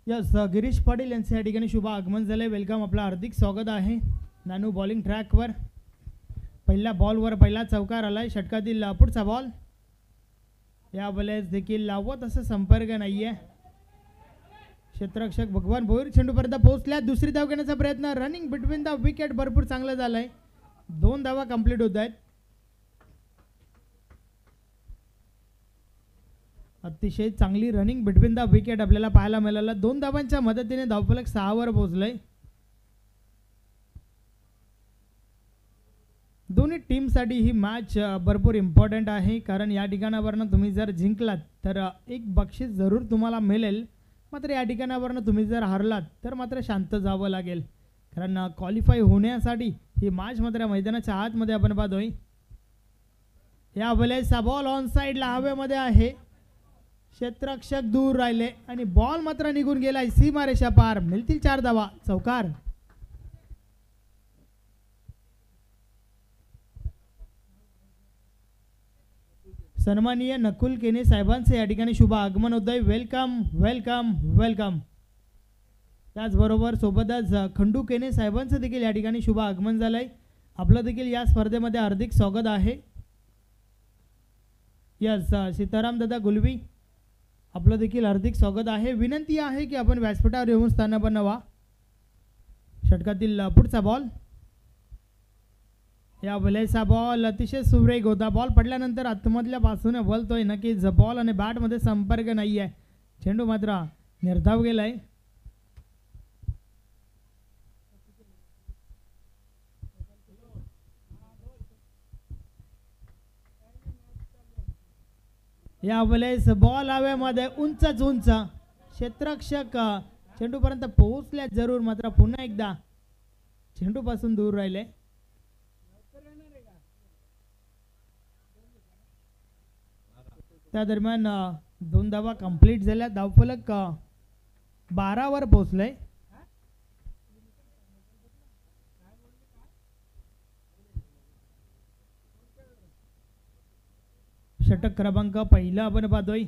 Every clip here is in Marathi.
यस गिरीश पाटील यांचे या ठिकाणी शुभ आगमन झाले. वेलकम, आपलं हार्दिक स्वागत आहे. नानू बॉलिंग ट्रॅकवर पहिल्या बॉलवर पहिला चौकार आलाय. षटकातील पुढचा बॉल या बॉलेस देखील लावत असं संपर्क नाहीये. क्षेत्ररक्षक भगवान भोईर चेंडूपर्यंत पोहोचल्या. दुसरी धाव घेण्याचा प्रयत्न, रनिंग बिटवीन द विकेट भरपूर चांगलं झालंय. 2 धावा कंप्लीट होत आहेत. अतिशय चांगली रनिंग बिटवीन द विकेट आपल्याला पाहायला मिळालं. 2 धावांच्या मदतीने धावफलक 6 वर पोहोचलंय. दोन्ही टीमसाठी ही मॅच भरपूर इम्पॉर्टंट आहे, कारण या ठिकाणावरनं तुम्ही जर जिंकलात तर एक बक्षीस जरूर तुम्हाला मिळेल. मात्र या ठिकाणावरनं तुम्ही जर हारलात तर मात्र शांत जावं लागेल, कारण क्वालिफाय होण्यासाठी ही मॅच मात्र मैदानाच्या आतमध्ये आपण पाहतोय. या वेळेचा बॉल ऑन साईडला हवेमध्ये आहे. क्षेत्ररक्षक दूर राहिले आणि बॉल मात्र निघून गेलाय सीमारेषा पार. मिळतील 4 धावा. चौकार. सन्माननीय नकुल केने साहेबांचे या ठिकाणी शुभ आगमन होत आहे. Welcome welcome welcome. त्याचबरोबर सोबतच खंडू केने साहेबांचं देखील या ठिकाणी शुभ आगमन झालंय. आपलं देखील या स्पर्धेमध्ये हार्दिक स्वागत आहे. यस सीताराम दादा गुलवी, आपलं देखील हार्दिक स्वागत आहे. विनंती आहे की आपण व्यासपीठावर येऊन स्थान बनवा. षटकातील पुढचा बॉल या बॉलेचा बॉल अतिशय सुरेख होता. बॉल पडल्यानंतर आतमधल्या पासून बोलतोय नक्कीच बॉल आणि बॅटमध्ये संपर्क नाही आहे. चेंडू मात्र निर्धाव गेलाय. या वेळेस बॉल हवेमध्ये उंचच उंच. क्षेत्ररक्षक चेंडूपर्यंत पोहोचल्या जरूर, मात्र पुन्हा एकदा चेंडूपासून दूर राहिले. त्या दरम्यान 2 धावा कंप्लीट झाल्या. धावफलक 12 वर पोहोचलंय. षटक क्रमांक पहिला आपण पाहतोय.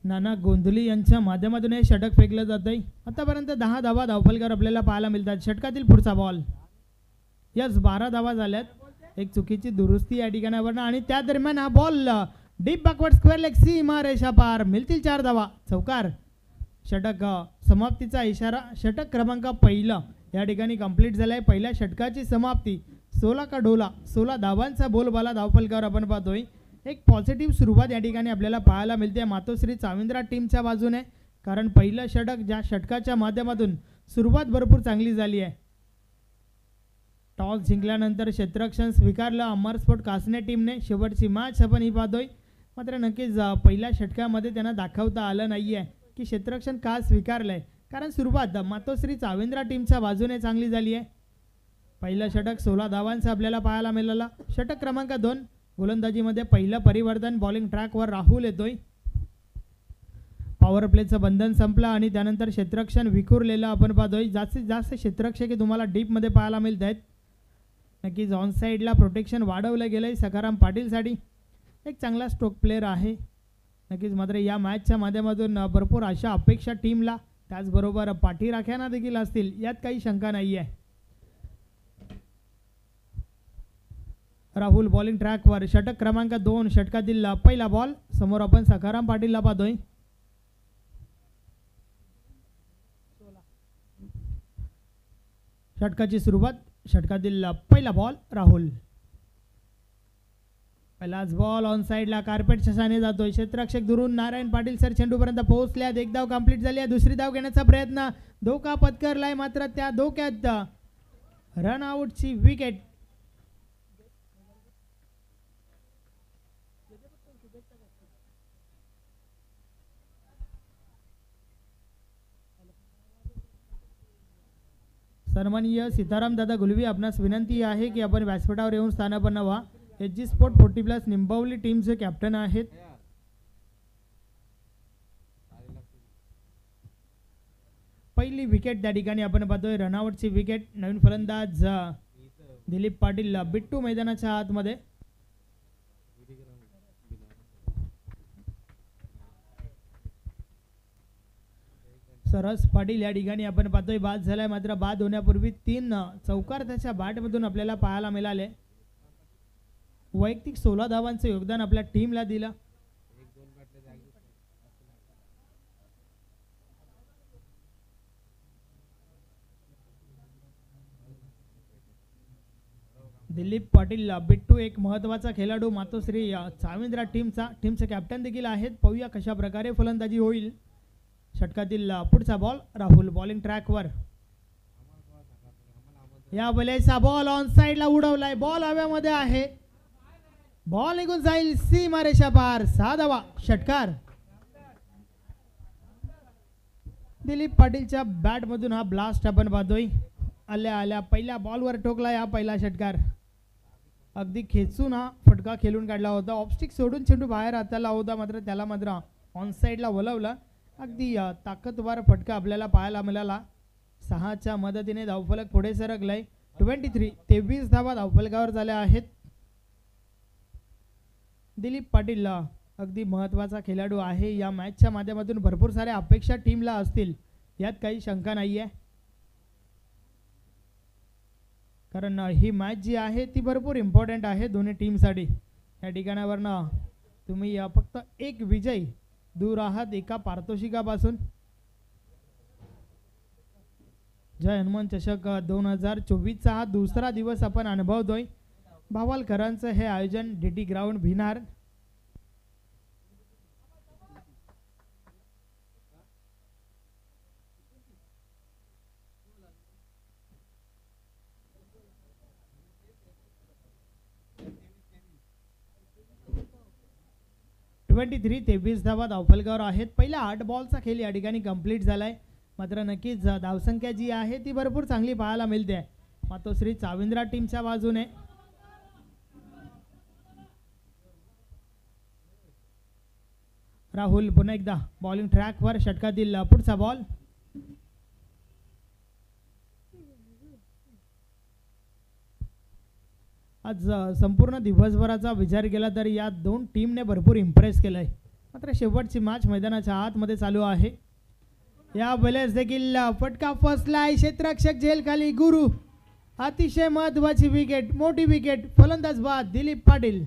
नाना गोंधली यांच्या माध्यमातून हे षटक फेकलं जात आहे. आतापर्यंत 10 धावा धावफलकावर आपल्याला पाहायला मिळतात. षटकातील पुढचा बॉल. यस 12 धावा झाल्यात. एक चुकीची दुरुस्ती या ठिकाणावर आणि त्या दरम्यान हा ball deep backward square leg सीमारेषा पार. मिळतील 4 धावा. चौकार. षटक समाप्तीचा इशारा. षटक क्रमांक पहिला या ठिकाणी कंप्लीट झालाय. पहिल्या षटकाची समाप्ती. 16 का डोला. 16 धावांचा बोलबाला धावफलकावर आपण पाहतोय. एक पॉझिटिव्ह सुरुवात या ठिकाणी आपल्याला पाहायला मिळते मातोश्री चाविंद्रा टीमच्या बाजूने, कारण पहिलं षटक ज्या षटकाच्या माध्यमातून सुरुवात भरपूर चांगली झाली आहे. टॉस जिंकल्यानंतर क्षेत्ररक्षण स्वीकारलं अमर स्पोर्ट कासने टीमने. शेवटची मॅच आपण ही पाहतोय. मात्र नक्कीच पहिल्या षटकामध्ये त्यांना दाखवता आलं नाही आहे की क्षेत्ररक्षण का स्वीकारलंय, कारण सुरुवात मातोश्री चाविंद्रा टीमच्या बाजूने चांगली झाली आहे. पहिलं षटक 16 धावांचं आपल्याला पाहायला मिळालं. षटक क्रमांक 2 गोलंदाजीमध्ये पहिलं परिवर्तन. बॉलिंग ट्रॅकवर राहुल येतोय. पॉवर प्लेचं बंधन संपलं आणि त्यानंतर क्षेत्ररक्षण विखुरलेलं आपण पाहतोय. जास्तीत जास्त क्षेत्ररक्षक तुम्हाला डीपमध्ये पाहायला मिळत आहेत. नक्कीच ऑन साईडला प्रोटेक्शन वाढवलं गेलं आहे सखाराम पाटीलसाठी. एक चांगला स्ट्रोक प्लेअर आहे नक्कीच. मात्र या मॅचच्या माध्यमातून भरपूर अशा अपेक्षा टीमला, त्याचबरोबर पाठीराख्यांना देखील असतील, यात काही शंका नाही आहे. राहुल बॉलिंग ट्रॅकवर. षटक क्रमांक 2 षटकातील पहिला बॉल. समोर आपण सखाराम पाटीलला पाहतोय. षटकाची सुरुवात. षटकातील पहिला बॉल राहुल. पहिलाच बॉल ऑन साईडला कार्पेटच्या साने जातोय. क्षेत्ररक्षक दुरून नारायण पाटील सर चेंडूपर्यंत पोहोचल्यात. एक धाव कंप्लीट झाली आहे. दुसरी धाव घेण्याचा प्रयत्न. धोका पत्करलाय, मात्र त्या धोक्यात रन आउटची विकेट. सन्माननीय सीताराम दादा गुलवी, आपणास विनंती आहे की आपण व्यासपीठावर येऊन स्थान बनवा. HG स्पोर्ट 40+ निंबावली टीमचे कॅप्टन आहेत. पहिली विकेट त्या ठिकाणी आपण पाहतोय. रनआउटची विकेट. नवीन फलंदाज दिलीप पाटील बिट्टू मैदानाच्या आतमध्ये. सरस पाटील या ठिकाणी आपण पाहतोय बाद झालाय, मात्र बाद होण्यापूर्वी 3 चौकार त्याच्या बॅटमधून आपल्याला पाहायला मिळाले. वैयक्तिक 16 धावांचं योगदान आपल्या टीमला दिलं. दिलीप पाटील बिट्टू एक महत्त्वाचा खेळाडू, मातोश्री चाविंद्रा टीमचे कॅप्टन देखील आहेत. पाहूया कशा प्रकारे फलंदाजी होईल. षटकातील पुढचा बॉल राहुल बॉलिंग ट्रॅकवर. या वेळेचा बॉल ऑन साइडला उडवलाय, बॉल हवेमध्ये आहे, बॉल निघून जाईल सीमारेषा पार. 6 धावा षटकार. दिलीप पाटीलच्या बॅट मधून हा ब्लास्ट आपण पाहतोय. आल्या आल्या पहिल्या बॉलवर ठोकला या पहिला षटकार. अगदी खेचून हा फटका खेळून काढला होता. ऑफस्टिक सोडून चेंडू बाहेर हाताला होता, मात्र त्याला मात्र ऑन साइडला वळवलं. अगदी ताकदवार फटका आपल्याला पाहायला मिळाला. 6च्या मदतीने धावफलक पुढे सरकलाय. 23 धावा धावफलकावर झाल्या आहेत. दिलीप पाटील अगदी महत्त्वाचा खेळाडू आहे. या मॅचच्या माध्यमातून भरपूर साऱ्या अपेक्षा टीमला असतील, यात काही शंका नाही आहे. कारण ही मॅच जी आहे ती भरपूर इम्पॉर्टंट आहे दोन्ही टीमसाठी. या ठिकाणावरनं तुम्ही फक्त एक विजय दूर आहात एका पारितोषिकापासून. जय हनुमान चषक 2024चा हा दुसरा दिवस आपण अनुभवतोय. भावलकरांचं हे आयोजन DT ग्राउंड भिनार. ट्वेंटी 23 धावा धावफलकावर आहेत. पहिला 8 बॉलचा खेळ या ठिकाणी कंप्लीट झालाय, मात्र नक्कीच धावसंख्या जी आहे ती भरपूर चांगली पाहायला मिळते. मातोश्री चाविंद्रा टीमच्या बाजूने राहुल पुन्हा एकदा बॉलिंग ट्रॅकवर. षटकातील पुढचा बॉल. आज संपूर्ण दिवसभराचा विचार केला तर या दोन टीमने भरपूर इम्प्रेस केलाय, मात्र शेवटची मॅच मैदानाच्या आतमध्ये चालू आहे. या वेळेस देखील फटका फसलाय. क्षेत्ररक्षक झेल खाली. गुरु अतिशय महत्वाची विकेट, मोठी विकेट. फलंदाज बाद दिलीप पाटील.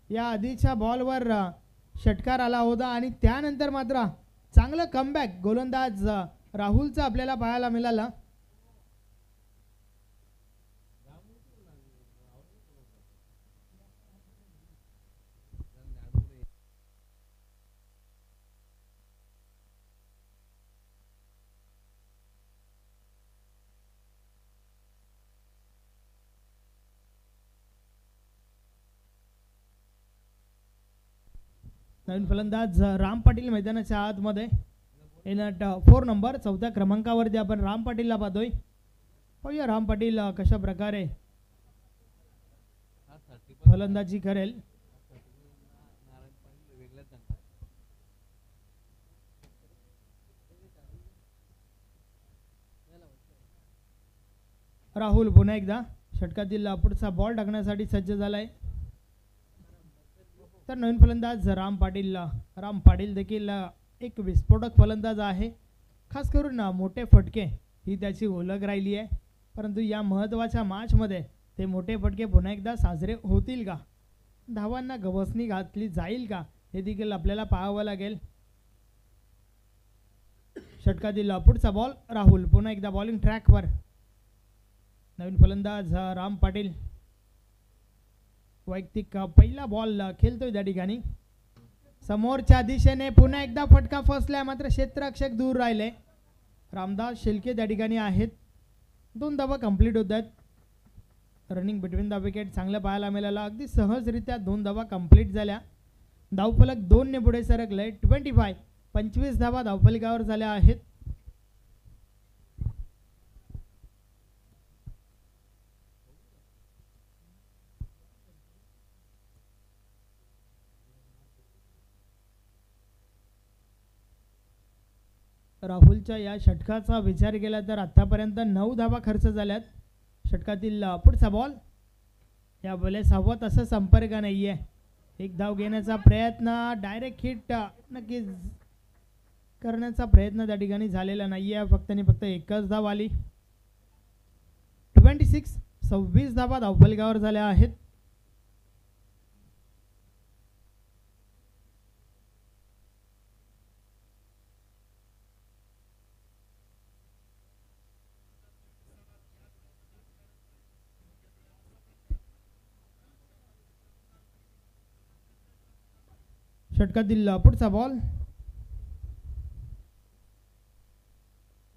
या आधीच्या बॉलवर षटकार आला होता आणि त्यानंतर मात्र चांगलं कमबॅक गोलंदाज राहुलचा आपल्याला पाहायला मिळाला. नवीन फलंदाज राम पाटील मैदानाच्या आतमध्ये. एनट 4 नंबर 4थ्या क्रमांकावरती आपण राम पाटीलला पाहतोय. पाहूया राम पाटील कशा प्रकारे फलंदाजी करेल. राहुल पुन्हा एकदा षटकातील पुढचा बॉल टाकण्यासाठी सज्ज झालाय. तर नवीन फलंदाज राम पाटील देखील एक विस्फोटक फलंदाज आहे. खास करून मोठे फटके ही त्याची ओळख राहिली आहे, परंतु या महत्त्वाच्या मॅचमध्ये ते मोठे फटके पुन्हा एकदा साजरे होतील का, धावांना गवसणी घातली जाईल का, हे देखील आपल्याला पाहावं लागेल. षटकातील पुढचा बॉल. राहुल पुन्हा एकदा बॉलिंग ट्रॅकवर. नवीन फलंदाज राम पाटील. वैयक्तिक पहिला बॉल खेळतोय त्या ठिकाणी. समोरच्या दिशेने पुन्हा एकदा फटका फसलाय, मात्र क्षेत्ररक्षक दूर राहिले. रामदास शिल्के त्या ठिकाणी आहेत. 2 धावा कंप्लीट होत आहेत. रनिंग बिटवीन द विकेट चांगलं पाहायला मिळालं. अगदी सहजरित्या 2 धावा कंप्लीट झाल्या. धावफलक 2 ने पुढे सरकलंय. 25 धावा धावफलकावर झाल्या आहेत. राहुलच्या या षटकाचा विचार केला तर आतापर्यंत 9 धावा खर्च झाल्यात. षटकातील पुढचा बॉल. या वेळेस हवं तसं संपर्क नाहीये. एक धाव घेण्याचा प्रयत्न. डायरेक्ट हिट नक्कीच करण्याचा प्रयत्न त्या ठिकाणी झालेला नाही आहे. फक्त आणि फक्त एकच धाव आली. 26 धावा धावफलकावर झाल्या आहेत. षटकातील पुढचा बॉल.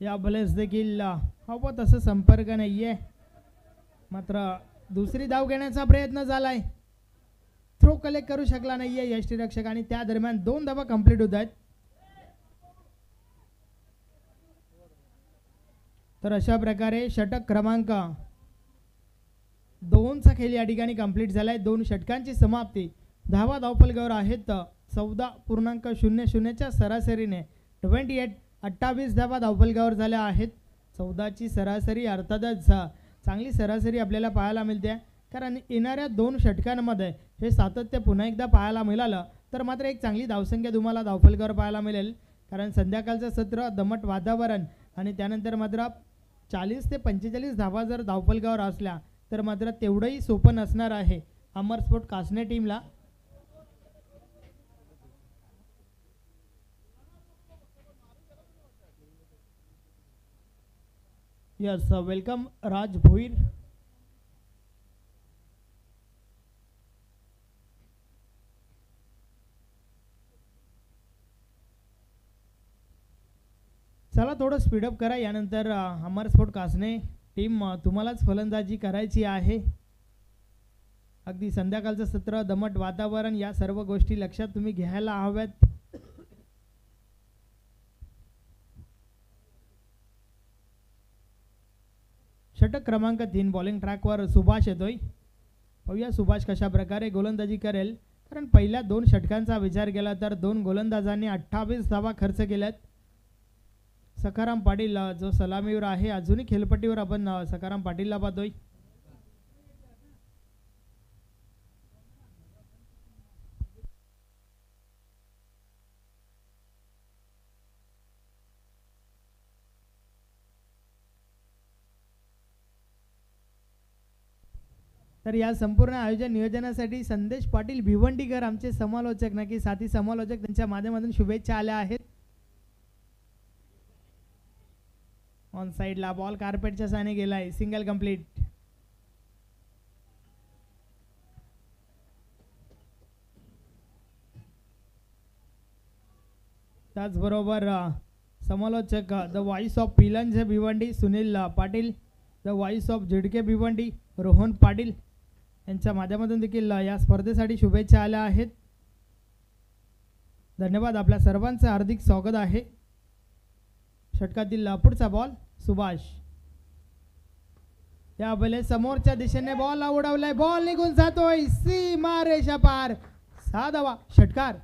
या बॉलेस देखील हवं तसं संपर्क नाहीये. मात्र दुसरी धाव घेण्याचा प्रयत्न झालाय. थ्रो कलेक्ट करू शकला नाहीये यष्टीरक्षक आणि त्या दरम्यान 2 धावा कंप्लीट होत आहेत. तर अशा प्रकारे षटक क्रमांक 2चा खेळ या ठिकाणी कंप्लीट झालाय. 2 षटकांची समाप्ती. धावा धावफलकावर आहेत 14.00च्या सरासरीने. 28 धावा धावफलकावर झाल्या आहेत. 14ची सरासरी अर्थातच चांगली सरासरी आपल्याला पाहायला मिळते. कारण येणाऱ्या 2 षटकांमध्ये हे सातत्य पुन्हा एकदा पाहायला मिळालं तर मात्र एक चांगली धावसंख्या तुम्हाला धावफलकावर पाहायला मिळेल. कारण संध्याकाळचं सत्र दमट वातावरण आणि त्यानंतर मात्र 40 ते 45 धावा जर धावफलकावर असल्या तर मात्र तेवढंही सोपं नसणार आहे अमर स्पोर्ट कासने टीमला. यस, वेलकम राज भोईर. चला थोडं स्पीडअप करा. यानंतर अमर स्पोर्ट कासने टीम तुम्हालाच फलंदाजी करायची आहे. अगदी संध्याकाळचं सत्र, दमट वातावरण, या सर्व गोष्टी लक्षात तुम्ही घ्यायला हव्यात. षटक क्रमांक 3 बॉलिंग ट्रॅकवर सुभाष येतोय. पाहूया सुभाष कशा प्रकारे गोलंदाजी करेल. कारण पहिल्या 2 षटकांचा विचार केला तर 2 गोलंदाजांनी 28 धावा खर्च केल्यात. सखाराम पाटील जो सलामीवर आहे, अजूनही खेळपट्टीवर आपण सखाराम पाटीलला पाहतोय. तर या संपूर्ण आयोजन नियोजनासाठी संदेश पाटील भिवंडीकर आमचे समालोचक, नक्की साथी समालोचक, त्यांच्या माध्यमातून शुभेच्छा आल्या आहेत. ऑन साइडला बॉल कार्पेटच्या साने गेलाय. Single complete. त्याचबरोबर समालोचक the voice of Pilanj Bhiwandi Sunil Patil, the voice of Zidke Bhiwandi Rohan Patil यांच्या माध्यमातून देखील या स्पर्धेसाठी शुभेच्छा आल्या आहेत. धन्यवाद. आपल्या सर्वांचं हार्दिक स्वागत आहे. षटकातील पुढचा बॉल सुभाष. या बले समोरच्या दिशेने बॉल उडवलाय. बॉल निघून जातोय सीमा रेषा पार. 6 धावा. षटकार.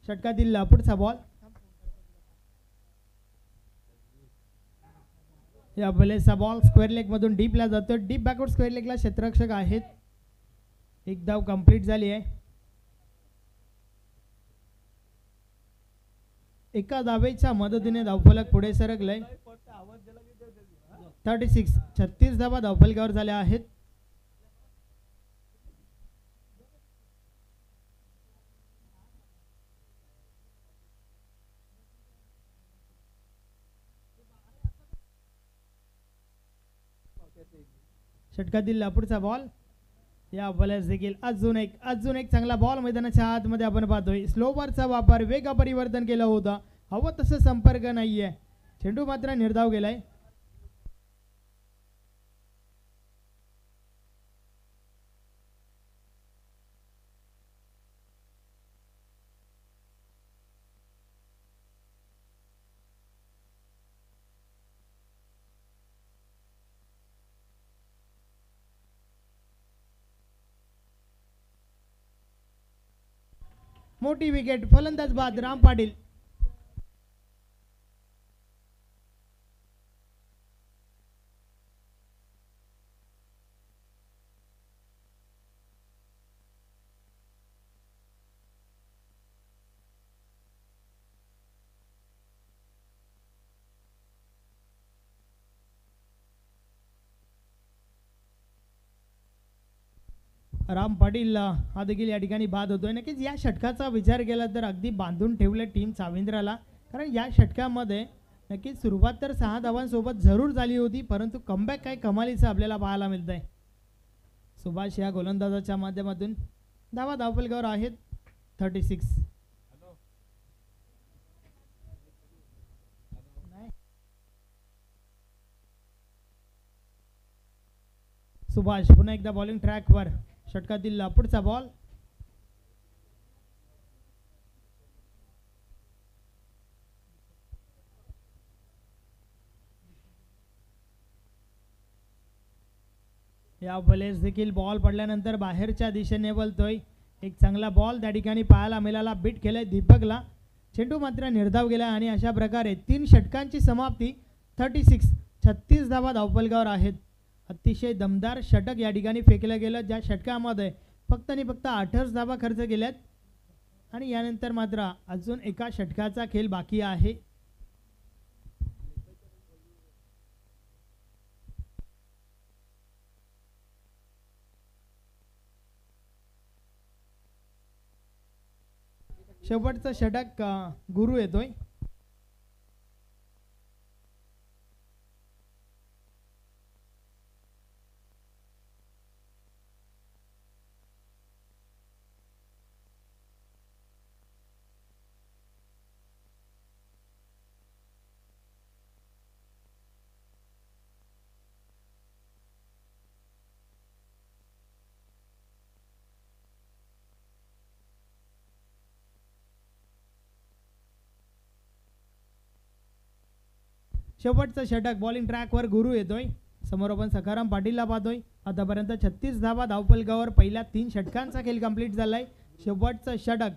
षटकातील पुढचा बॉल. या बलेचा बॉल स्क्वेअर लेग मधून डीपला जातो. डीप बॅकवर्ड स्क्वेअर लेगला क्षेत्ररक्षक आहेत. एक धाव कंप्लीट झाली आहे. एका धावेच्या मदतीने धावफलक पुढे सरकलंय. 36 धावा धावफलकावर झाल्या आहेत. षटकातील पुढचा बॉल. या बॉलर्स देखील अजून एक चांगला बॉल मैदानाच्या आतमध्ये आपण पाहतोय. स्लोवरचा वापर, वेग परिवर्तन केलं होतं. हवं तसं संपर्क नाहीये. चेंडू मात्र निर्धाव गेलाय. मोठी विकेट. फलंदाज बाद राम पाटील. राम पाटील हा देखील या ठिकाणी बाद होतोय. नक्कीच या षटकाचा विचार केला तर अगदी बांधून ठेवलं टीम चाविंद्राला, कारण या षटकामध्ये नक्कीच सुरुवात तर 6 धावांसोबत जरूर झाली होती, परंतु कमबॅक काय कमालीचं आपल्याला पाहायला मिळत आहे. सुभाष या गोलंदाजाच्या माध्यमातून धावा धावफलकावर आहेत 36. सुभाष पुन्हा एकदा बॉलिंग ट्रॅकवर. षटकातील पुढचा बॉल. या वेळेस देखील बॉल पडल्यानंतर बाहेरच्या दिशेने बोलतोय. एक चांगला बॉल त्या ठिकाणी पाहायला मिळाला. बीट केलंय दीपकला. चेंडू मात्र निर्धाव गेला आणि अशा प्रकारे 3 षटकांची समाप्ती 36. 36 धावा धावफलकावर आहेत. अतिशय दमदार षटक या ठिकाणी फेकलं गेलं, ज्या षटकामध्ये फक्त आणि फक्त 28 धावा खर्च केल्यात आणि यानंतर मात्र अजून एका षटकाचा खेळ बाकी आहे. शेवटचं षटक गुरु येतोय. शेवटचं षटक बॉलिंग ट्रॅकवर गुरु येतोय. समोर आपण सखाराम पाटीलला पाहतोय. आतापर्यंत 36 धावा धावफलकावर पहिल्या 3 षटकांचा खेळ कंप्लीट झालाय. शेवटचं षटक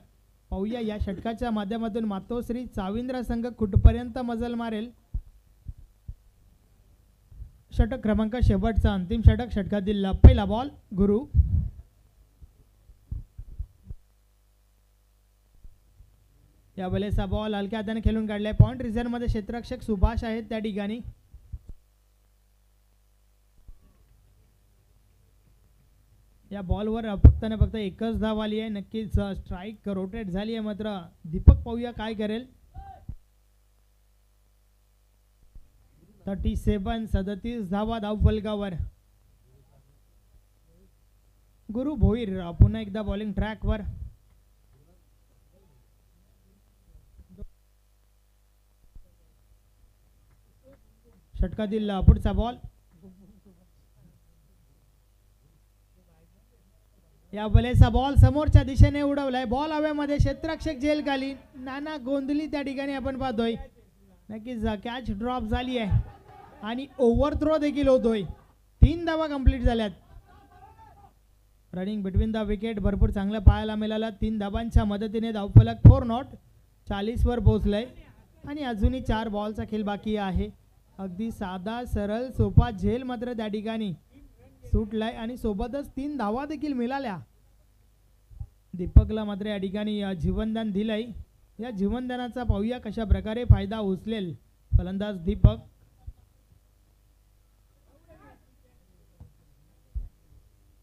पाहूया या षटकाच्या माध्यमातून मातोश्री चाविंद्र संघ कुठपर्यंत मजल मारेल. षटक क्रमांक शेवटचा अंतिम षटक. षटकातील पहिला बॉल गुरु. या वेळेचा बॉल हलक्या हाताने खेळून काढलाय. पॉइंट रिझर्व मध्ये क्षेत्ररक्षक सुभाष आहेत त्या ठिकाणी. या बॉलवर फक्त ना फक्त एकच धाव आली आहे. नक्कीच स्ट्राइक रोटेट झाली आहे, मात्र दीपक पाहूया काय करेल. 37 धावा धावफलकावर. गुरु भोईर पुन्हा एकदा बॉलिंग ट्रॅकवर. षटकातील पुढचा बॉल. या वेळेचा बॉल समोरच्या दिशेने उडवलाय. बॉल हवेमध्ये क्षेत्ररक्षक जेल खाली. नाना गोंधली त्या ठिकाणी आपण पाहतोय. नक्कीच कॅच ड्रॉप झाली आहे आणि ओव्हर थ्रो देखील होतोय. 3 धावा कंप्लीट झाल्यात. रनिंग बिटवीन द विकेट भरपूर चांगलं पाहायला मिळालं. 3 धावांच्या मदतीने धावफलक 4 नॉट 40 वर पोहोचलंय आणि अजूनही 4 बॉलचा खेळ बाकी आहे. अगदी साधा सरळ सोपा झेल मात्र त्या ठिकाणी सुटलाय आणि सोबतच 3 धावा देखील मिळाल्या. दीपकला मात्र या ठिकाणी जीवनदान दिलंय. या जीवनदानाचा पाहूया कशा प्रकारे फायदा उचलेल फलंदाज दीपक.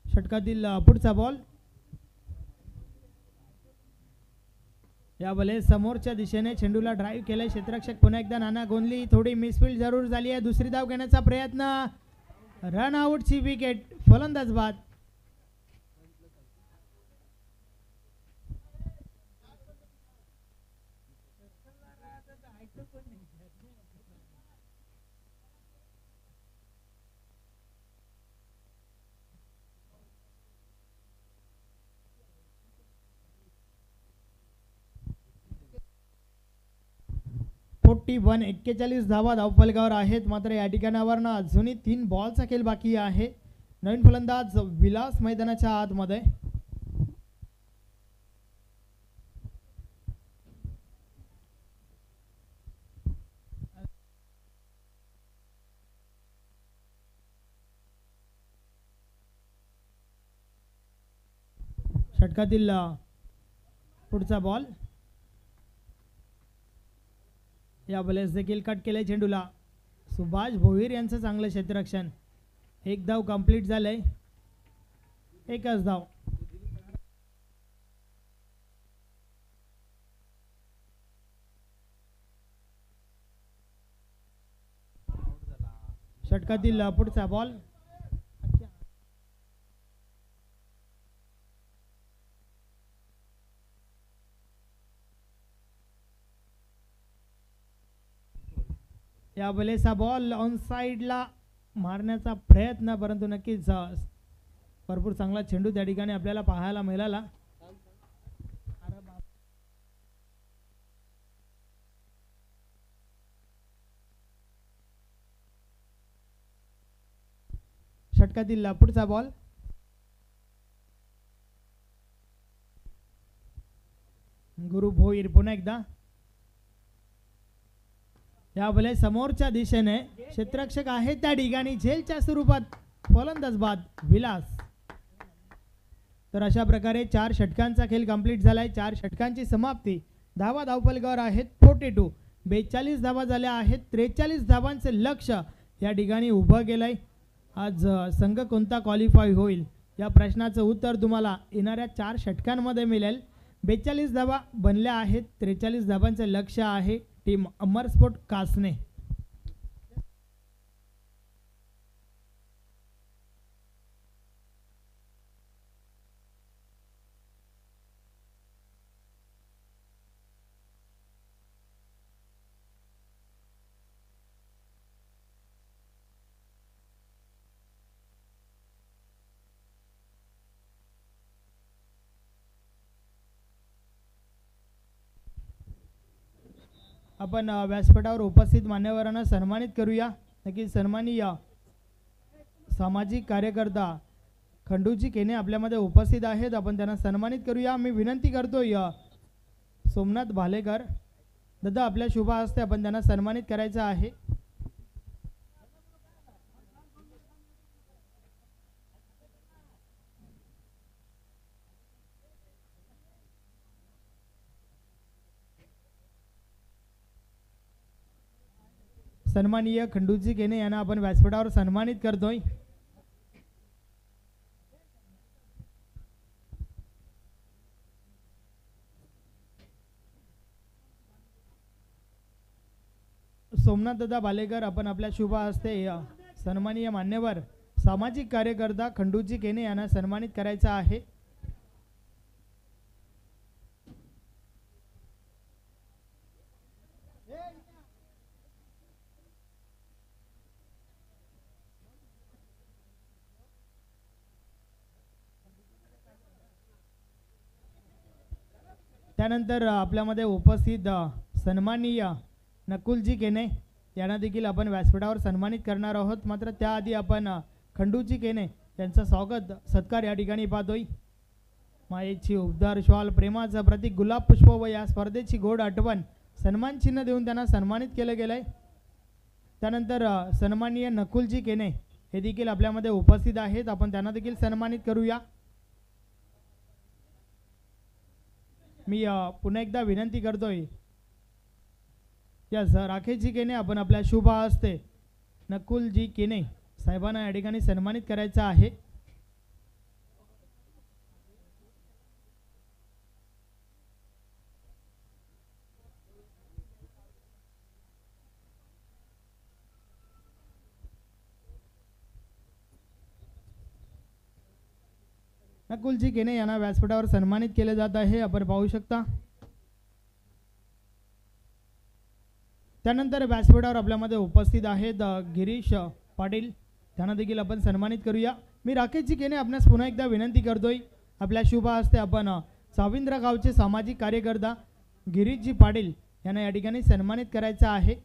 षटकातील पुढचा बॉल. या वेळेस समोरच्या दिशेने चेंडूला ड्राईव्ह केलंय क्षेत्ररक्षक पुन्हा एकदा नाना गोंधली. थोडी मिसफील्ड जरूर झाली आहे. दुसरी धाव घेण्याचा प्रयत्न. रन आउटची विकेट. फलंदाज बाद. वन 41 धावा धावफलकावर आहेत. मात्र या ठिकाणावर अजूनही 3 बॉलचा खेळ बाकी आहे. नवीन फलंदाज विलास मैदानाच्या आतमध्ये. षटकातील पुढचा बॉल, या बॉलेस देखील कट केले चेंडूला. सुभाष भोईर यांचं चांगलं क्षेत्ररक्षण. एक धाव कंप्लीट झालंय, एकच धाव. षटकातील पुढचा बॉल, या बलेचा बॉल ऑन साइडला मारण्याचा प्रयत्न, परंतु नक्कीच भरपूर चांगला चेंडू त्या ठिकाणी आपल्याला पाहायला मिळाला. षटकातील पुढचा बॉल, गुरु भोईर पुन्हा एकदा. या बले समोरच्या दिशेने क्षेत्ररक्षक आहे त्या ठिकाणी झेलच्या स्वरूपात फलंदाज बाद विलास. तर अशा प्रकारे 4 षटकांचा खेळ कंप्लीट झालाय. 4 षटकांची समाप्ती. धावा धावफलकावर आहेत 42. 42 धावा झाल्या आहेत. 43 धावांचे लक्ष या ठिकाणी उभं केलंय. आज संघ कोणता क्वालिफाय होईल या प्रश्नाचं उत्तर तुम्हाला येणाऱ्या 4 षटकांमध्ये मिळेल. 42 धावा बनल्या आहेत. 43 धावांचे लक्ष आहे टीम अमर स्पोर्ट कासने. आपण व्यासपीठावर उपस्थित मान्यवरांना सन्मानित करूया. नक्कीच सन्माननीय सामाजिक कार्यकर्ता खंडूजी केने आपल्यामध्ये उपस्थित आहेत. आपण त्यांना सन्मानित करूया. मी विनंती करतोय सोमनाथ भालेकर दादा आपल्या शुभ हस्ते आपण त्यांना सन्मानित करायचं आहे. सन्माननीय खंडूजी केने यांना आपण व्यासपीठावर सन्मानित करतोय. सोमनाथ दादा बालेकर आपण आपल्या शुभ हस्ते सन्माननीय मान्यवर सामाजिक कार्यकर्ता खंडूजी केने यांना सन्मानित करायचं आहे. त्यानंतर आपल्यामध्ये उपस्थित सन्माननीय नकुलजी केने यांना देखील आपण व्यासपीठावर सन्मानित करणार आहोत. मात्र त्याआधी आपण खंडूजी केने यांचं स्वागत सत्कार या ठिकाणी पाहतोय. मायेची उबदार श्वाल प्रेमाचं प्रतीक गुलाब पुष्प व या स्पर्धेची गोड आठवण सन्मान चिन्ह देऊन त्यांना सन्मानित केलं गेलंय. त्यानंतर सन्माननीय नकुलजी केने हे देखील आपल्यामध्ये उपस्थित आहेत. आपण त्यांना देखील सन्मानित करूया. मी पुन्हा एकदा विनंती करतोय यस राकेशजी केने आपण आपल्या शुभ हस्ते नकुलजी केने साहेबांना या ठिकाणी सन्मानित करायचं आहे. नकुलजी केने यांना व्यासपीठावर सन्मानित केले जात आहे. आपण पाहू शकता. त्यानंतर व्यासपीठावर आपल्यामध्ये उपस्थित आहेत गिरीश पाटील त्यांना देखील आपण सन्मानित करूया. मी राकेशजी केने आपणास पुन्हा एकदा विनंती करतोय आपल्या शुभ हस्ते आपण साविंद्र गावचे सामाजिक कार्यकर्ता गिरीशजी पाटील यांना या ठिकाणी सन्मानित करायचं आहे.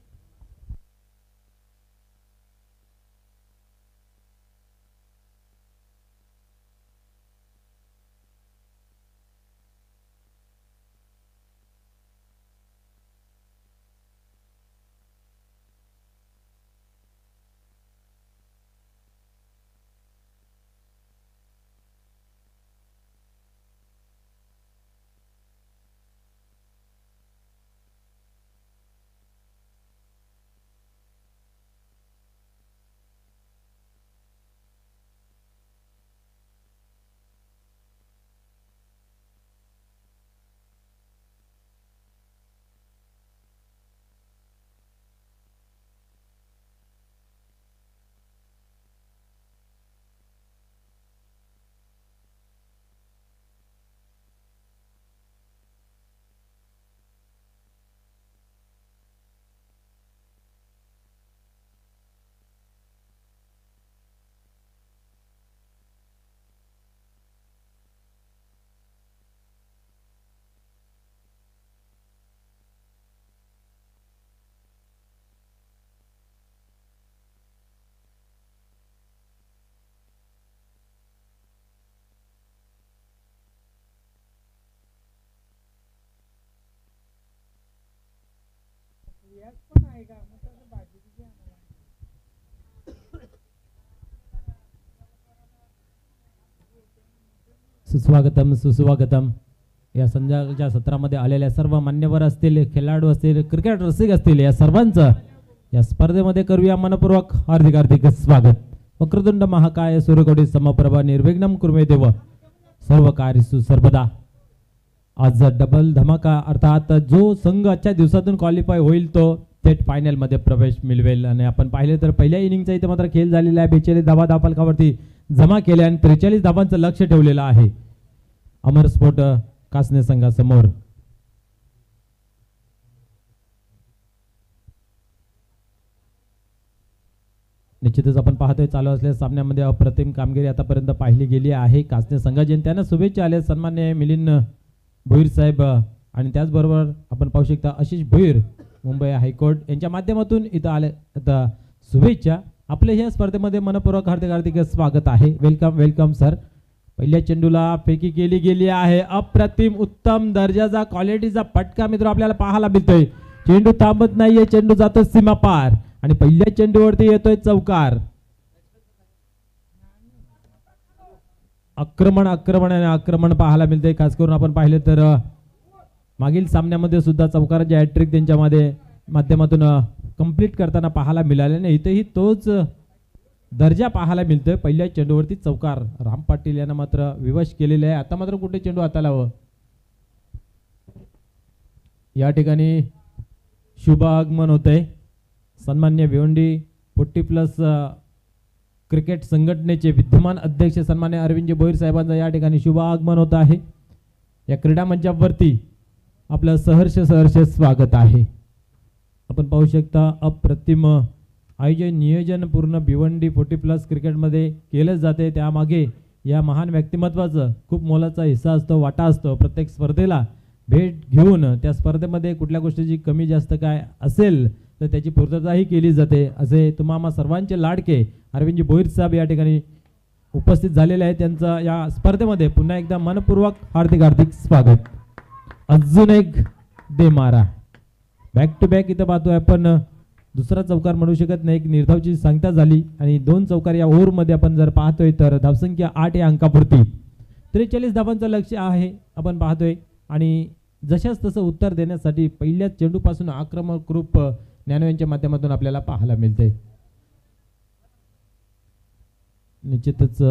सुस्वागतम सुस्वागतम. या संध्याकाळच्या सत्रामध्ये आलेल्या सर्व मान्यवर असतील, खेळाडू असतील, क्रिकेट रसिक असतील, या सर्वांचं या स्पर्धेमध्ये करूया मनपूर्वक हार्दिक हार्दिक स्वागत. वक्रतुंड महाकाय सूर्यकोटी समप्रभा निर्विघ्नं कुर्मे देव सर्व कार्येषु सर्वदा. आज डबल धमाका, अर्थात जो संघ आजच्या दिवसातून क्वालिफाय होईल तो थेट फायनल मध्ये प्रवेश मिळवेल. आणि आपण पाहिले तर पहिल्या इनिंगचा इथे मात्र खेळ झालेला आहे. 42 धावा धावफलकावरती जमा केल्या आणि 43 धावांचं लक्ष ठेवलेलं आहे अमर स्पोर्ट कासने संघासमोर. निश्चितच आपण पाहतोय चालू असलेल्या सामन्यामध्ये अप्रतिम कामगिरी आतापर्यंत पाहिली गेली आहे कासने संघाची. त्यांना शुभेच्छा आल्या सन्मान्य मिलिंद भोईर साहेब आणि त्याचबरोबर आपण पाहू शकता आशिष भोईर मुंबई हायकोर्ट यांच्या माध्यमातून इथं आले. आता शुभेच्छा. आपले ह्या स्पर्धेमध्ये मनपूर्वक हार्दिक हार्दिक स्वागत आहे. Welcome welcome sir. पहिल्या चेंडूला फेकी केली गेली आहे. अप्रतिम उत्तम दर्जाचा क्वालिटीचा फटका मित्र आपल्याला पाहायला मिळतोय. चेंडू थांबत नाहीये, चेंडू जातो सीमा पार आणि पहिल्या चेंडूवरती येतोय चौकार. आक्रमण आक्रमण आणि आक्रमण पाहायला मिळते. खास करून आपण पाहिले तर मागील सामन्यामध्ये सुद्धा चौकाराची हॅट्रिक त्यांच्यामध्ये माध्यमातून कंप्लीट करताना पाहायला मिळाले नाही. इथेही तोच दर्जा पाहायला मिळतोय. पहिल्या चेंडूवरती चौकार राम पाटील यांना मात्र विवश केलेले आहे. आता मात्र कुठे चेंडू हाताला हवं. या ठिकाणी शुभ आगमन होतंय. सन्मान्य भिवंडी 40+ क्रिकेट संघटनेचे विद्यमान अध्यक्ष सन्मान्य अरविंदजी भोईर साहेबांचं या ठिकाणी शुभ आगमन होत आहे. या क्रीडा मंचावरती आपलं सहर्ष सहर्ष स्वागत आहे. आपण पाहू शकता अप्रतिम आयोजन नियोजन पूर्ण भिवंडी 40+ क्रिकेटमध्ये केलं जाते. त्यामागे या महान व्यक्तिमत्वाचं खूप मोलाचा हिस्सा असतो, वाटा असतो. प्रत्येक स्पर्धेला भेट घेऊन त्या स्पर्धेमध्ये कुठल्या गोष्टीची कमी जास्त काय असेल तर त्याची पूर्तताही केली जाते. असे तुम्हा सर्वांचे लाडके अरविंदजी भोईर साहेब या ठिकाणी उपस्थित झालेले आहे. त्यांचं या स्पर्धेमध्ये पुन्हा एकदा मनपूर्वक हार्दिक हार्दिक स्वागत. अजून एक दे मारा. बॅक टू बॅक इथं पाहतोय आपण. दुसरा चौकार म्हणू शकत नाही. एक निर्धावची सांगता झाली आणि 2 चौकार या ओव्हरमध्ये आपण जर पाहतोय तर धावसंख्या 8 या अंकापुरती 43 धावांचं लक्ष आहे आपण पाहतोय. आणि जशाच तसं उत्तर देण्यासाठी पहिल्याच चेंडूपासून आक्रमक रूप ज्ञानो यांच्या माध्यमातून आपल्याला पाहायला मिळते. निश्चितच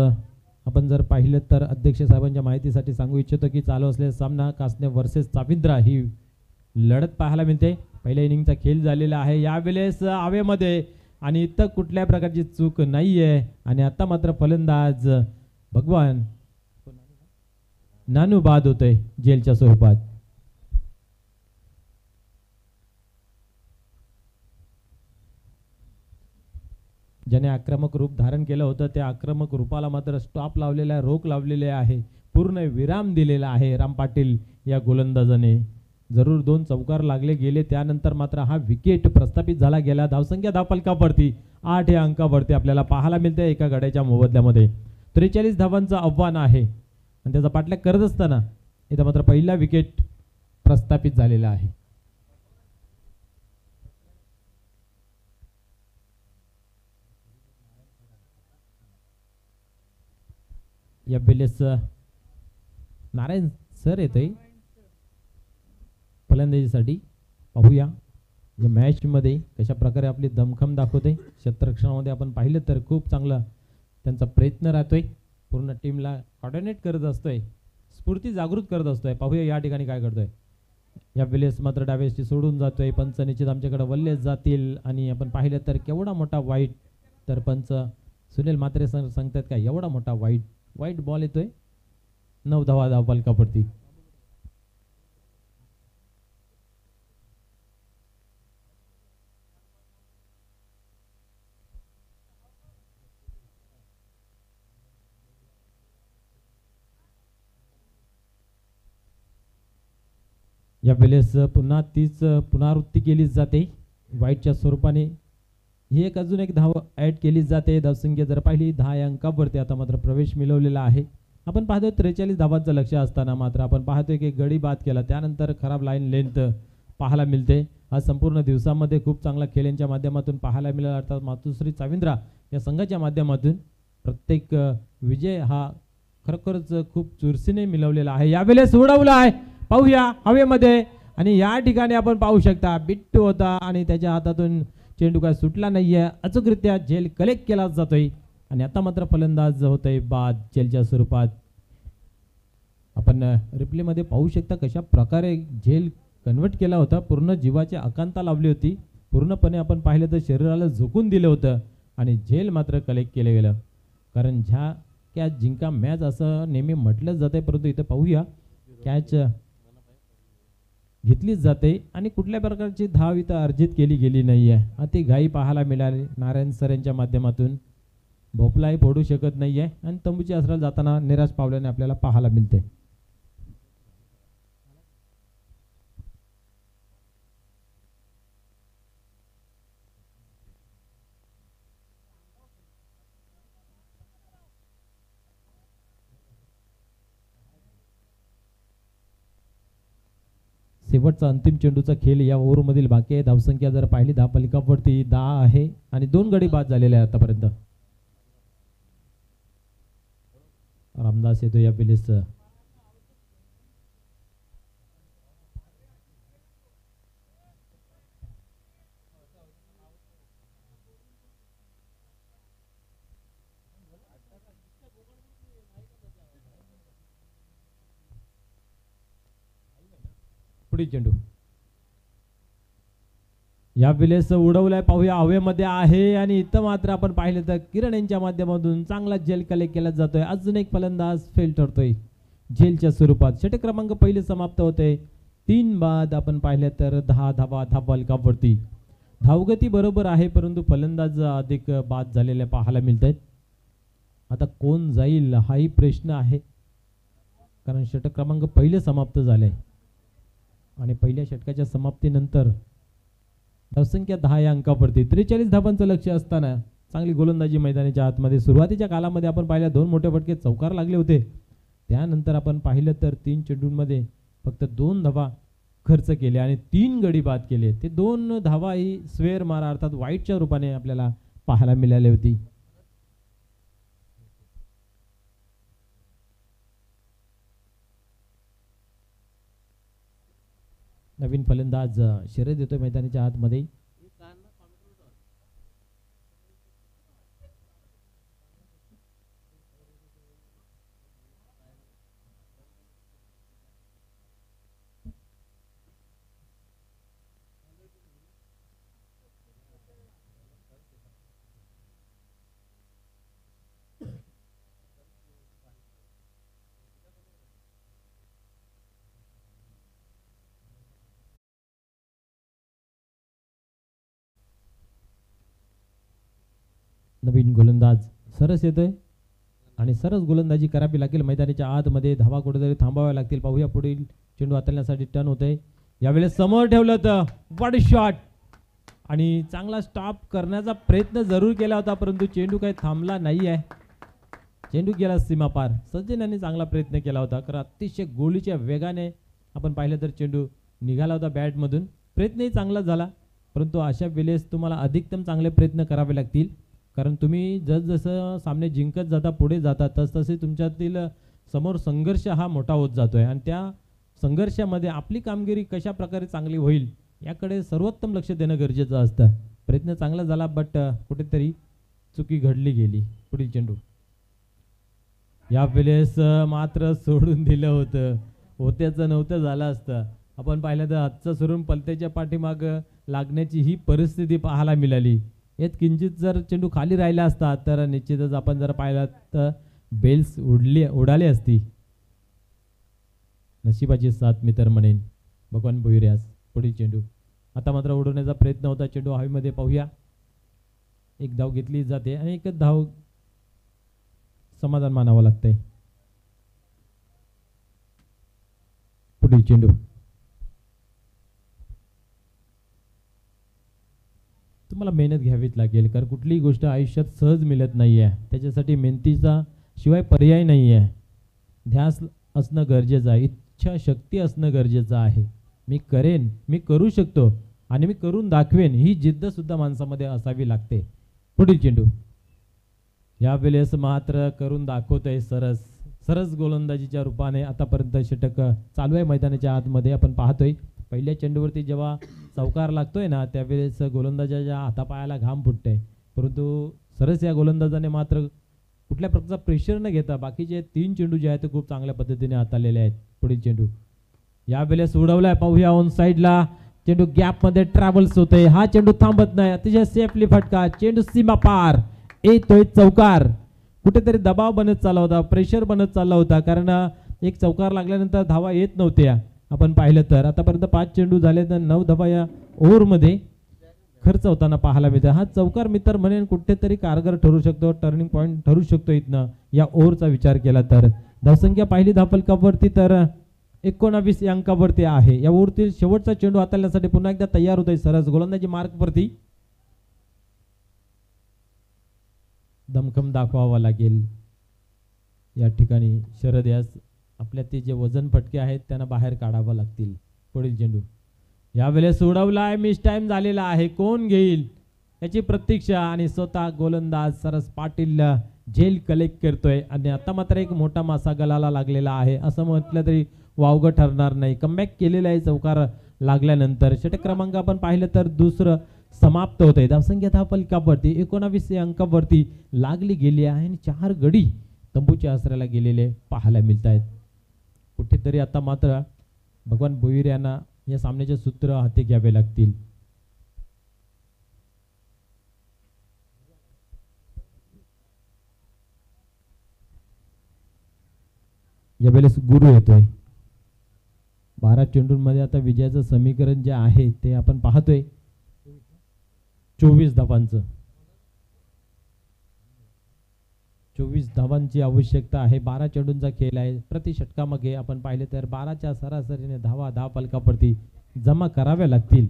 आपण जर पाहिलं तर अध्यक्ष साहेबांच्या माहितीसाठी सांगू इच्छितो की चालू असलेला सामना कासने वर्सेस चाविंद्रा ही लढत पाहायला मिळते. पहिल्या इनिंगचा खेळ झालेला आहे. यावेळेस आवेमध्ये आणि इथं कुठल्या प्रकारची चूक नाहीये. आणि आता मात्र फलंदाज भगवान नानू बाद होतोय जेलच्या स्वरूपात. ज्याने आक्रमक रूप धारण केलं होतं त्या आक्रमक रूपाला मात्र स्टॉप लावलेला आहे, रोख लावलेले आहे, पूर्ण विराम दिलेला आहे राम पाटील या गोलंदाजाने. जरूर 2 चौकार लागले गेले. त्यानंतर मात्र हा विकेट प्रस्थापित झाला गेला. धावसंख्या धावफलकावरती 8 या अंकावरती आपल्याला पाहायला मिळते एका गड्याच्या मोबदल्यामध्ये. 43 धावांचं आव्हान आहे आणि त्याचा पाठलाग करत असताना इथं मात्र पहिला विकेट प्रस्थापित झालेला आहे. या वेळेस नारायण सर येतोय फलंदाजीसाठी. पाहूया या मॅचमध्ये कशा प्रकारे आपली दमखम दाखवते. क्षेत्ररक्षणामध्ये आपण पाहिलं तर खूप चांगला त्यांचा प्रयत्न राहतोय. पूर्ण टीमला कॉर्डिनेट करत असतोय, स्फूर्ती जागृत करत असतोय. पाहूया या ठिकाणी काय करतोय. या वेळेस मात्र डाव्याची सोडून जातोय. पंच निश्चित आमच्याकडे वल्ले जातील आणि आपण पाहिलं तर केवढा मोठा वाईट. तर पंच सुनील म्हात्रे सर सांगतात का एवढा मोठा वाईट बॉल येतोय. 9 धावा धावफलकावरती. या वेळेस पुन्हा तीच पुनरावृत्ती केली जाते वाईटच्या स्वरूपाने. ही अजून एक धाव ॲड केली जाते. धावसंख्या जर पाहिली 10 या अंकावरती आता मात्र प्रवेश मिळवलेला आहे. आपण पाहतोय 43 धावांचं लक्ष असताना मात्र आपण पाहतोय की गडी बाद केला. त्यानंतर खराब लाईन लेंथ पाहायला मिळते. आज संपूर्ण दिवसामध्ये खूप चांगला खेळ यांच्या माध्यमातून पाहायला मिळाला. अर्थात मातुश्री चाविंद्रा या संघाच्या माध्यमातून प्रत्येक विजय हा खरोखरच खूप चुरशीने मिळवलेला आहे. यावेळेस उडवला आहे, पाहूया हवेमध्ये, आणि या ठिकाणी आपण पाहू शकता बिट्टू होता आणि त्याच्या हातातून चेंडू काय सुटला नाहीये. अचूकरित्या झेल कलेक्ट केला जातोय आणि आता मात्र फलंदाज होतोय बाद झेलच्या स्वरूपात. आपण रिप्लेमध्ये पाहू शकता कशा प्रकारे झेल कन्वर्ट केला होता. पूर्ण जीवाची आकांता लावली होती. पूर्णपणे आपण पाहिलं तर शरीराला झोकून दिलं होतं आणि झेल मात्र कलेक्ट केलं गेलं. कारण ज्या कॅच जिंका मॅच असं नेहमी म्हटलंच जाते, परंतु इथं पाहूया कॅच घेतलीच जाते आणि कुठल्या प्रकारची धाव इथं अर्जित केली गेली नाही आहे. अति घाई पाहायला मिळाली नारायण सर यांच्या माध्यमातून. भोपलाही फोडू शकत नाही आहे आणि तंबूची आसरा जाताना निराश पावल्याने आपल्याला पाहायला मिळते. शेवटचा अंतिम चेंडूचा खेळ या ओव्हरमधील बाकी आहे. धावसंख्या जर पाहिली 10 फलकावरती 10 आहे आणि 2 गडी बाद झालेले आहे आतापर्यंत. रामदास येतो या पिलेस. पुढील चेंडू या विलेस उडवलाय, पाहूया हवेमध्ये आहे आणि इथं मात्र आपण पाहिलं तर किरण यांच्या माध्यमातून चांगला झेल कलेक्ट केला जातोय. अजून एक फलंदाज फेल ठरतोय झेलच्या स्वरूपात. षटक क्रमांक पहिले समाप्त होते. 3 बाद आपण पाहिले तर 10 धावा फलकावरती. धावगती बरोबर आहे परंतु फलंदाज अधिक बाद झालेले पाहायला मिळत आहेत. आता कोण जाईल हाही प्रश्न आहे, कारण षटक क्रमांक पहिले समाप्त झाले आणि पहिल्या षटकाच्या समाप्तीनंतर धावसंख्या 10 या अंकावरती. 43 धावांचं लक्ष असताना चांगली गोलंदाजी मैदानाच्या आतमध्ये. सुरुवातीच्या कालामध्ये आपण पाहिलं 2 मोठे फटके चौकार लागले होते. त्यानंतर आपण पाहिलं तर 3 चेंडूंमध्ये फक्त 2 धावा खर्च केले आणि 3 गडी बाद केले. ते 2 धावा ही स्वेअर मारा अर्थात वाईटच्या रूपाने आपल्याला पाहायला मिळाली होती. नवीन फलंदाज शर्यत देतोय मैदानाच्या आतमध्ये. नवीन गोलंदाज सरस येतोय आणि सरस गोलंदाजी करावी लागेल. मैदानाच्या आतमध्ये धावा कुठेतरी थांबाव्या लागतील. पाहूया पुढील चेंडू हाताळण्यासाठी टर्न होतंय. यावेळेस समोर ठेवलं तर बॉडी शॉट आणि चांगला स्टॉप करण्याचा प्रयत्न जरूर केला होता परंतु चेंडू काही थांबला नाही आहे. चेंडू गेला सीमापार. सज्जन यांनी चांगला प्रयत्न केला होता कारण अतिशय गोलीच्या वेगाने आपण पाहिलं तर चेंडू निघाला होता बॅटमधून. प्रयत्नही चांगला झाला परंतु अशा वेळेस तुम्हाला अधिकतम चांगले प्रयत्न करावे लागतील, कारण तुम्ही जसजसं सामने जिंकत जाता पुढे जाता तसतसे तुमच्यातील समोर संघर्ष हा मोठा होत जातोय आणि त्या संघर्षामध्ये आपली कामगिरी कशा प्रकारे चांगली होईल याकडे सर्वोत्तम लक्ष देणं गरजेचं असतं. प्रयत्न चांगला झाला बट कुठेतरी चुकी घडली गेली. पुढील चेंडू या वेळेस मात्र सोडून दिलं होतं. होत्याचं नव्हतं झालं असतं. आपण पाहिलं तर हातचं सोडून पलत्याच्या पाठीमाग लागण्याची ही परिस्थिती पाहायला मिळाली. यात किंचित जर चेंडू खाली राहिला असता तर निश्चितच आपण जर पाहिलं तर बेल्स उडाली असती. नशिबाची साथ मी तर म्हणेन भगवान भोईऱ्यास. पुढील चेंडू आता मात्र उडवण्याचा प्रयत्न होता. चेंडू हवेमध्ये. पाहूया एक धाव घेतली जाते आणि एकच धाव समाधान मानावं लागतंय. पुढील चेंडू तुम्हाला मेहनत घ्यावीच लागेल कारण कुठलीही गोष्ट आयुष्यात सहज मिळत नाही आहे. त्याच्यासाठी मेहनतीचा शिवाय पर्याय नाही आहे. ध्यास असणं गरजेचं आहे. इच्छाशक्ती असणं गरजेचं आहे. मी करेन, मी करू शकतो आणि मी करून दाखवेन, ही जिद्द सुद्धा माणसामध्ये असावी लागते. पुढील चेंडू यावेळेस मात्र करून दाखवतोय सरस गोलंदाजीच्या रूपाने. आतापर्यंत षटक चालू आहे मैदानाच्या आतमध्ये. आपण पाहतोय पहिल्या चेंडूवरती जेव्हा चौकार लागतोय ना त्यावेळेस गोलंदाजाच्या हातापायाला घाम फुटते, परंतु सरस या गोलंदाजाने मात्र कुठल्या प्रकारचा प्रेशर न घेता बाकीचे 3 चेंडू जे आहेत ते खूप चांगल्या पद्धतीने हाताळलेले आहेत. पुढील चेंडू यावेळेस उडवलाय, पाहूया ऑन साईडला चेंडू गॅप मध्ये ट्रॅव्हल्स होतोय. हा चेंडू थांबत नाही, अतिशय सेफली फटका, चेंडू सीमा पार, येतोय चौकार. कुठेतरी दबाव बनत चालला होता, प्रेशर बनत चालला होता, कारण एक चौकार लागल्यानंतर धावा येत नव्हत्या. आपण पाहिलं तर आतापर्यंत 5 चेंडू झाले तर 9 धावा या ओव्हरमध्ये खर्च होताना पाहायला मिळतं. हा चौकार मित्र म्हणेन कुठेतरी कारगर ठरू शकतो, टर्निंग पॉईंट ठरू शकतो इथनं या ओव्हरचा विचार केला तर. धावसंख्या पाहिली धावफलकावरती तर 19 या अंकावरती आहे. या ओव्हरतील शेवटचा चेंडू हाताळण्यासाठी पुन्हा एकदा तयार होतोय सरस गोलंदाजी मार्कवरती. दमखम दाखवावा लागेल या ठिकाणी. शरद यास आपल्या ते जे वजन फटके आहेत त्यांना बाहेर काढावं लागतील. पुढील चेंडू यावेळेस उडवलाय, मिस टाइम झालेला आहे, कोण घेईल याची प्रतीक्षा आणि स्वतः गोलंदाज सरस पाटील झेल कलेक्ट करतोय. आणि आता मात्र एक मोठा मासा गलाला लागलेला आहे असं म्हटलं तरी वावगं ठरणार नाही. कमबॅक केलेला आहे चौकार लागल्यानंतर. षटक क्रमांक आपण पाहिलं तर दुसरं समाप्त होत आहे. धावसंख्या धावफलकावरती 19 या अंकावरती लागली गेली आहे आणि 4 गडी तंबूच्या आसऱ्याला गेलेले पाहायला मिळत आहेत. कुठेतरी आता मात्र भगवान भोईर यांना या सामन्याचे सूत्र हाती घ्यावे लागतील. यावेळेस गुरु येतोय. 12 चेंडूंमध्ये आता विजयाचं समीकरण जे आहे ते आपण पाहतोय 24 धावांचं. 24 धावांची आवश्यकता आहे. 12 चेंडूंचा खेळ आहे. प्रति षटकामागे आपण पाहिले तर 12च्या सरासरीने धावा फलकावरती जमा कराव्या लागतील.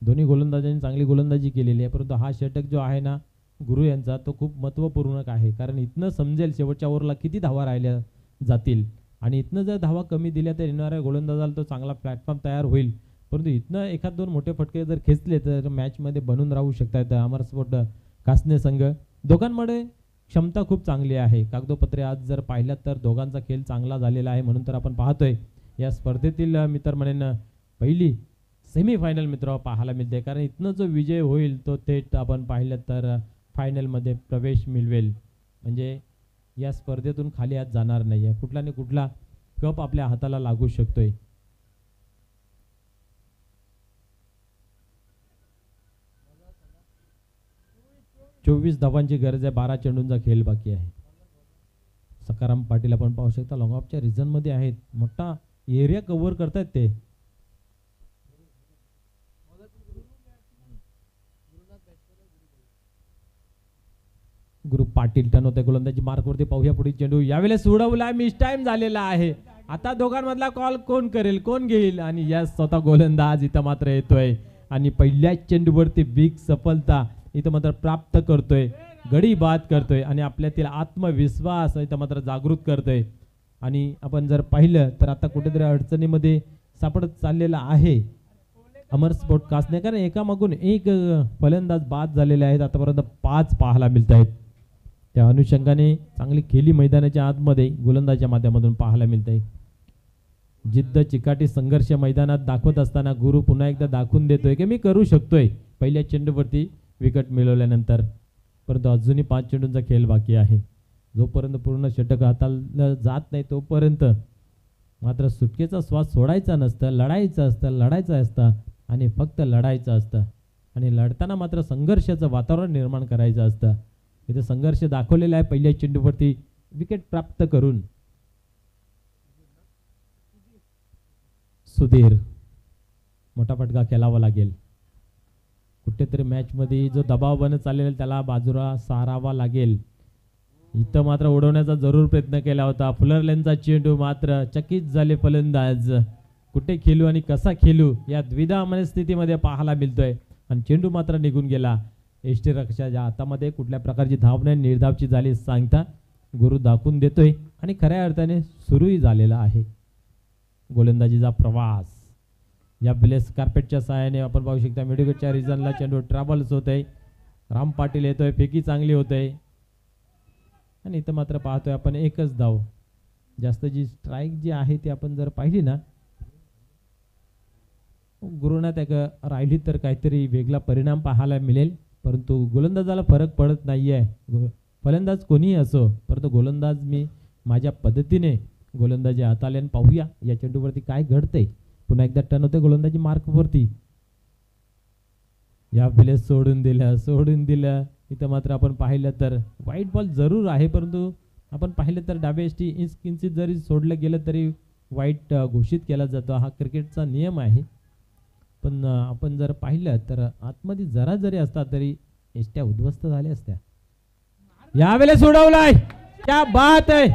दोन्ही गोलंदाजांनी चांगली गोलंदाजी केलेली आहे, परंतु हा षटक जो आहे ना गुरु यांचा तो खूप महत्त्वपूर्ण आहे. कारण इथनं समजेल शेवटच्या ओव्हरला किती धावा राहिल्या जातील आणि इथनं जर धावा कमी दिल्या तर येणाऱ्या गोलंदाजाला तो चांगला प्लॅटफॉर्म तयार होईल. परंतु इथनं एखाद 2 मोठे फटके जर खेचले तर मॅचमध्ये बनून राहू शकतात. अमरस्पोर्ट कासने संघ दोघांमध्ये क्षमता खूप चांगली आहे. कागदोपत्रे आज जर पाहिल्यात तर दोघांचा खेळ चांगला झालेला आहे. म्हणून तर आपण पाहतोय या स्पर्धेतील मित्र म्हणेन पहिली सेमीफायनल मित्र पाहायला मिळते. कारण इथनं जो विजय होईल तो थेट आपण पाहिलं तर फायनलमध्ये प्रवेश मिळवेल. म्हणजे या स्पर्धेतून खाली आज जाणार नाही आहे. कुठला न कुठला कप आपल्या हाताला लागू शकतोय. चोवीस धावांची गरज आहे. 12 चेंडूंचा खेळ बाकी आहे. सकाराम पाटील आपण पाहू शकता लॉंग ऑफच्या रिझन मध्ये आहेत. मोठा एरिया कव्हर करतायत ते. गुरु पाटील टर्न होते गोलंदाजी मार्कवरती. पाहूया पुढील चेंडू. यावेळेस उडवला, मिस टाइम झालेला आहे. आता दोघांमधला कॉल कोण करेल, कोण घेईल आणि या स्वतः गोलंदाज इथं मात्र येतोय आणि पहिल्याच चेंडूवरती बिग सफलता इथं मात्र प्राप्त करतोय. गडी बाद करतोय आणि आपल्यातील आत्मविश्वास इथं मात्र जागृत करतोय. आणि आपण जर पाहिलं तर आता कुठेतरी अडचणीमध्ये सापडत चाललेला आहे अमरस्पोर्ट कासने. कारण एकामागून एक फलंदाज बाद झालेले आहेत. आतापर्यंत 5 पाहायला मिळत आहेत. त्या अनुषंगाने चांगली खेळी मैदानाच्या आतमध्ये गोलंदाजीच्या माध्यमातून पाहायला मिळते. जिद्द चिकाटी संघर्ष मैदानात दाखवत असताना गुरु पुन्हा एकदा दाखवून देतोय की मी करू शकतोय पहिल्या चेंडूवरती विकेट मिळवल्यानंतर. परंतु अजूनही 5 चेंडूंचा खेळ बाकी आहे. जोपर्यंत पूर्ण षटक हाताळलं जात नाही तोपर्यंत मात्र सुटकेचा श्वास सोडायचा नसतं, लढायचं असतं आणि फक्त लढायचं असतं. आणि लढताना मात्र संघर्षाचं वातावरण निर्माण करायचं असतं. इथे संघर्ष दाखवलेला आहे पहिल्या चेंडूवरती विकेट प्राप्त करून. सुधीर मोठा फटका खेळावा लागेल. कुठेतरी मॅचमध्ये जो दबाव बनत चाललेला त्याला बाजूला सारावा लागेल. इथं मात्र उडवण्याचा जरूर प्रयत्न केला होता. फुलरलेनचा चेंडू मात्र चकित झाले फलंदाज. कुठे खेळू आणि कसा खेळू या द्विधा मनस्थितीमध्ये पाहायला मिळतोय आणि चेंडू मात्र निघून गेला. एष्टी रक्षाच्या हातामध्ये कुठल्या प्रकारची धाव नाही, निर्धावची झाली सांगता गुरु दाखवून देतोय आणि खऱ्या अर्थाने सुरूही झालेला आहे गोलंदाजीचा प्रवास. या वेळेस कार्पेटच्या सहाय्याने आपण पाहू शकता मिडविकेटच्या रिजनला चेंडू ट्रॅव्हल्स होत आहे. राम पाटील येतोय, फेकी चांगली होते आणि इथं मात्र पाहतोय आपण एकच धाव. जास्त जी स्ट्राईक जी आहे ती आपण जर पाहिली ना गुरुनाथ एक राहिली तर काहीतरी वेगळा परिणाम पाहायला मिळेल, परंतु गोलंदाजाला फरक पडत नाहीये. फलंदाज कोणीही असो, परंतु गोलंदाज मी माझ्या पद्धतीने गोलंदाजी हाताळ्याने पाहूया या चेंडूवरती काय घडतंय. पुन्हा एकदा टर्न होते गोलंदाजी मार्कवरती. या वेळेस सोडून दिलं. इथं मात्र आपण पाहिलं तर वाईट बॉल जरूर आहे, परंतु आपण पाहिलं तर डावे किंचित जरी सोडलं गेलं तरी वाईट घोषित केला जातो. हा क्रिकेटचा नियम आहे. पण आपण जर पाहिलं तर आतमध्ये जरा जरी असता तरी एसट्या उद्ध्वस्त झाल्या असत्या. यावेळेस उडवलाय, क्या बात आहे.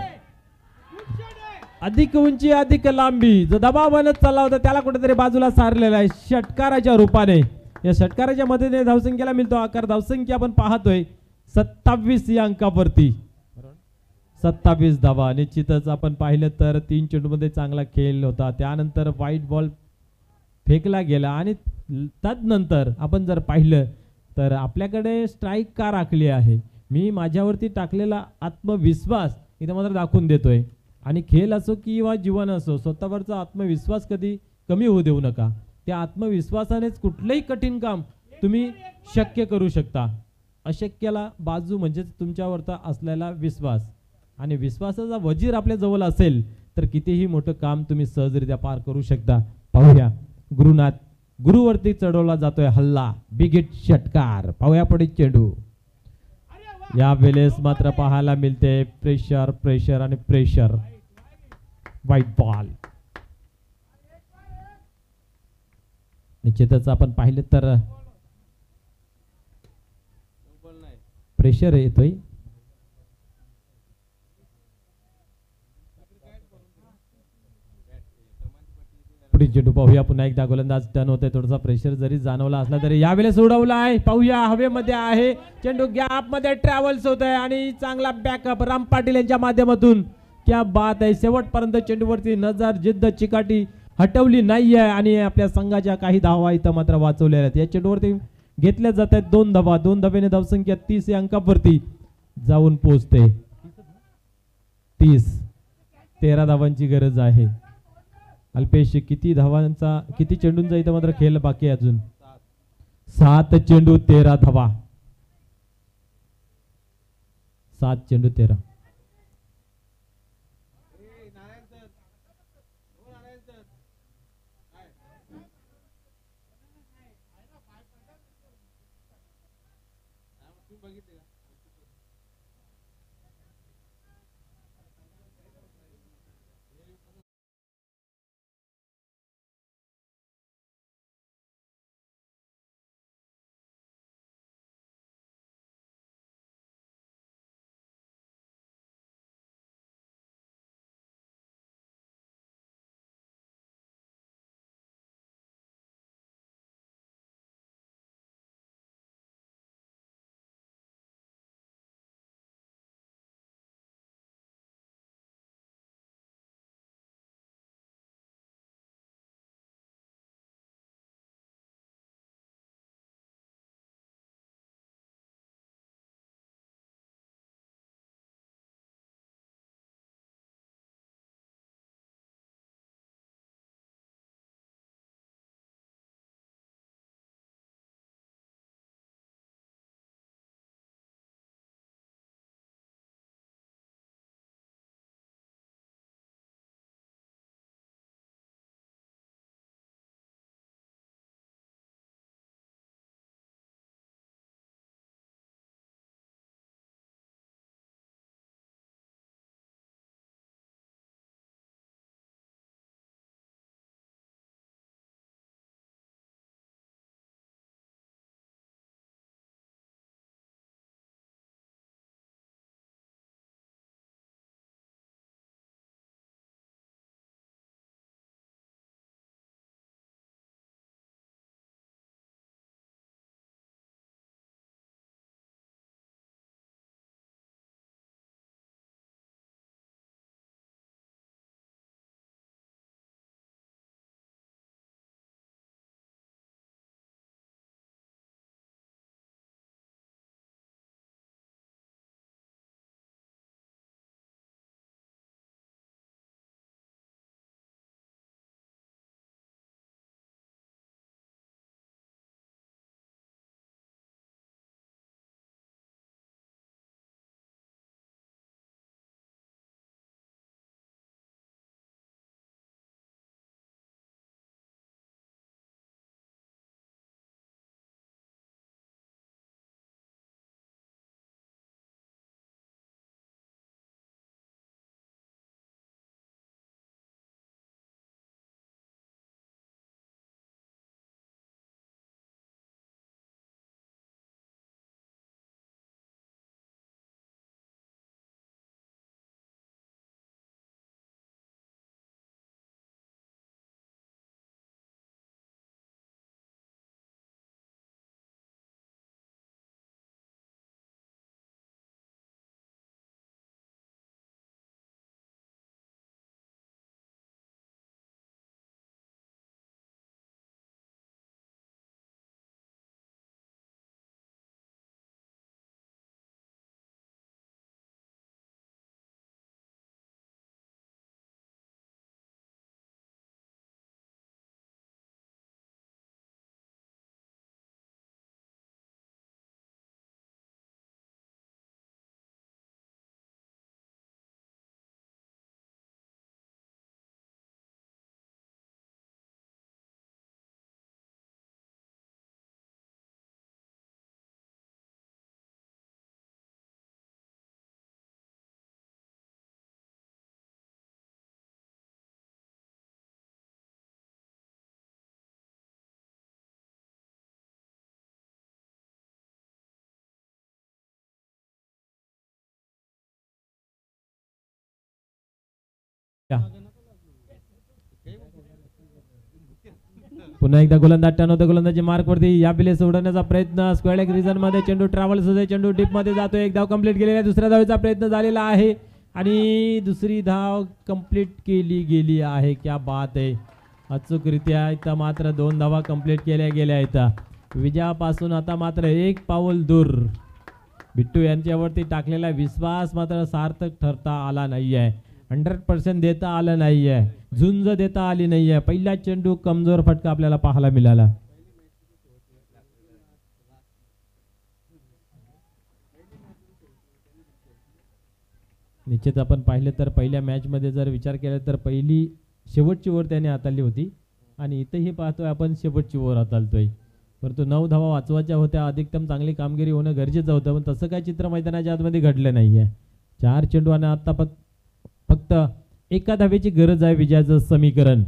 अधिक उंची अधिक लांबी, जो दबाव बनत चालला होता त्याला कुठेतरी बाजूला सारलेला आहे षटकाराच्या रूपाने. या षटकाराच्या मदतीने धावसंख्येला मिळतो आकार. धावसंख्या आपण पाहतोय 27 या अंकावरती. 27 धावा. निश्चितच आपण पाहिलं तर 3 चेंडूमध्ये चांगला खेळ होता. त्यानंतर व्हाईट बॉल फेकला गेला आणि तदनंतर आपण जर पाहिलं तर आपल्याकडे स्ट्राईक का राखली आहे. मी माझ्यावरती टाकलेला आत्मविश्वास इथं मात्र दाखवून देतोय. आणि खेळ असो किंवा जीवन असो, स्वतःवरचा आत्मविश्वास कधी कमी होऊ देऊ नका. त्या आत्मविश्वासानेच कुठलंही कठीण काम तुम्ही शक्य करू शकता. अशक्याला बाजू म्हणजेच तुमच्यावरचा असलेला विश्वास, आणि विश्वासाचा वजीर आपल्या जवळ असेल तर कितीही मोठं काम तुम्ही सहजरित्या पार करू शकता. पाहूया गुरुनाथ, गुरुवरती चढवला जातोय हल्ला, बिगिट षटकार. पाहूया पुढे चेंडू. या वेळेस मात्र पाहायला मिळते प्रेशर आणि प्रेशर. White ball. निश्चितच आपण पाहिलं तर प्रेशर येतोय. पुढील चेंडू पाहूया. पुन्हा एकदा गोलंदाज टर्न होते. थोडासा प्रेशर जरी जाणवला असला तरी यावेळेस उडवला आहे. पाहूया हवेमध्ये आहे चेंडू, गॅप मध्ये ट्रॅव्हल्स होत आहे आणि चांगला बॅकअप राम पाटील यांच्या माध्यमातून. क्या बात आहे. शेवटपर्यंत चेंडूवरती नजर, जिद्द, चिकाटी हटवली नाहीये आणि आपल्या संघाच्या काही धावा इथं मात्र वाचवल्या आहेत. या चेंडूवरती घेतल्या जात आहेत 2 धावा. 2 धावेने धावसंख्या 30 या अंकावरती जाऊन पोहोचते. 13 धावांची गरज आहे. अल्पेश, किती धावांचा, किती चेंडूंचा इथं मात्र खेळ बाकी आहे अजून? 7 चेंडू 13 धावा. 7 चेंडू 13. या. पुन्हा एकदा गोलंदाज टर्न होतं, गोलंदाजी मार्क वरती या पिले सोडण्याचा प्रयत्न, स्क्वेअर लेग रिजन मध्ये चेंडू ट्रॅव्हल्स होते, चेंडू डीप मध्ये जातो. एक धाव कंप्लीट केलेला आहे, दुसऱ्या धावेचा प्रयत्न झालेला आहे आणि दुसरी धाव कंप्लीट केली गेली आहे. क्या बात आहे. अचूकरित्या इथं मात्र 2 धावा कंप्लीट केल्या गेल्या आहेत. विजयापासून आता मात्र 1 पाऊल दूर. बिट्टू यांच्यावरती टाकलेला विश्वास मात्र सार्थक ठरता आला नाहीये. 100% देता आलं नाहीये, झुंज देता आली नाहीये. पहिला चेंडू कमजोर फटका आपल्याला पाहायला मिळाला. निश्चित आपण पाहिलं तर पहिल्या मॅच मध्ये जर विचार केला तर पहिली शेवटची ओव्हर त्याने हाताळली होती आणि इथेही पाहतोय आपण शेवटची ओव्हर हाताळतोय. परंतु 9 धावा वाचवायच्या होत्या, अधिकतम चांगली कामगिरी होणं गरजेचं होतं, पण तसं काय चित्र मैदानाच्या आतमध्ये घडलं नाहीये. 4 चेंडू आणि आता फक्त एका धावेची गरज आहे विजयाचं समीकरण.